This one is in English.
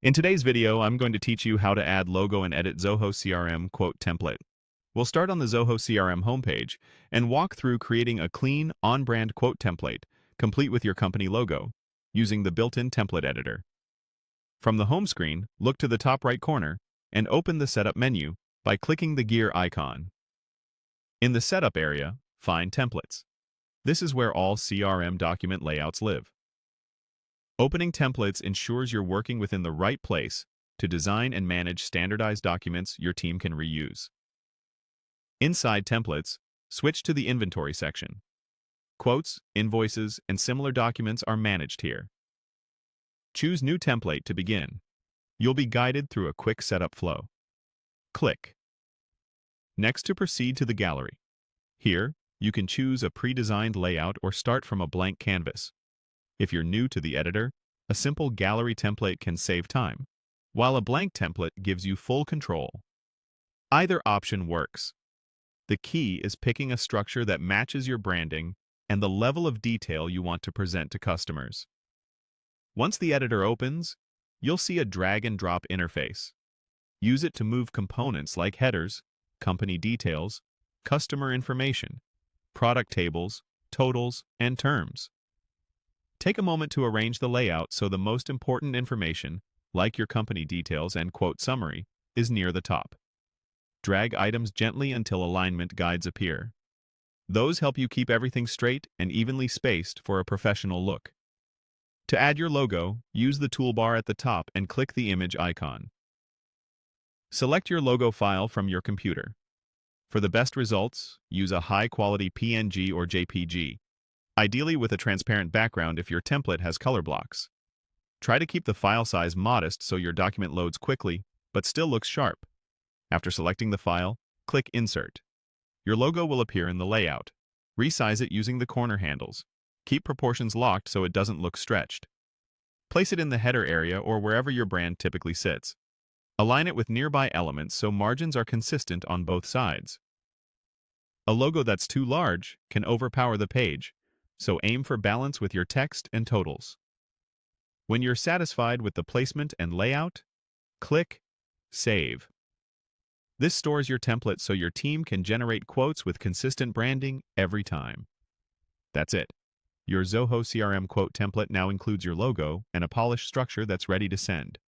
In today's video, I'm going to teach you how to add logo and edit Zoho CRM quote template. We'll start on the Zoho CRM homepage and walk through creating a clean, on-brand quote template, complete with your company logo, using the built-in template editor. From the home screen, look to the top right corner and open the Setup menu by clicking the gear icon. In the Setup area, find Templates. This is where all CRM document layouts live. Opening templates ensures you're working within the right place to design and manage standardized documents your team can reuse. Inside templates, switch to the inventory section. Quotes, invoices, and similar documents are managed here. Choose New Template to begin. You'll be guided through a quick setup flow. Click. Next, to proceed to the gallery. Here, you can choose a pre-designed layout or start from a blank canvas. If you're new to the editor, a simple gallery template can save time, while a blank template gives you full control. Either option works. The key is picking a structure that matches your branding and the level of detail you want to present to customers. Once the editor opens, you'll see a drag-and-drop interface. Use it to move components like headers, company details, customer information, product tables, totals, and terms. Take a moment to arrange the layout so the most important information, like your company details and quote summary, is near the top. Drag items gently until alignment guides appear. Those help you keep everything straight and evenly spaced for a professional look. To add your logo, use the toolbar at the top and click the image icon. Select your logo file from your computer. For the best results, use a high-quality PNG or JPG, ideally with a transparent background if your template has color blocks. Try to keep the file size modest so your document loads quickly, but still looks sharp. After selecting the file, click Insert. Your logo will appear in the layout. Resize it using the corner handles. Keep proportions locked so it doesn't look stretched. Place it in the header area or wherever your brand typically sits. Align it with nearby elements so margins are consistent on both sides. A logo that's too large can overpower the page, so aim for balance with your text and totals. When you're satisfied with the placement and layout, click Save. This stores your template so your team can generate quotes with consistent branding every time. That's it. Your Zoho CRM quote template now includes your logo and a polished structure that's ready to send.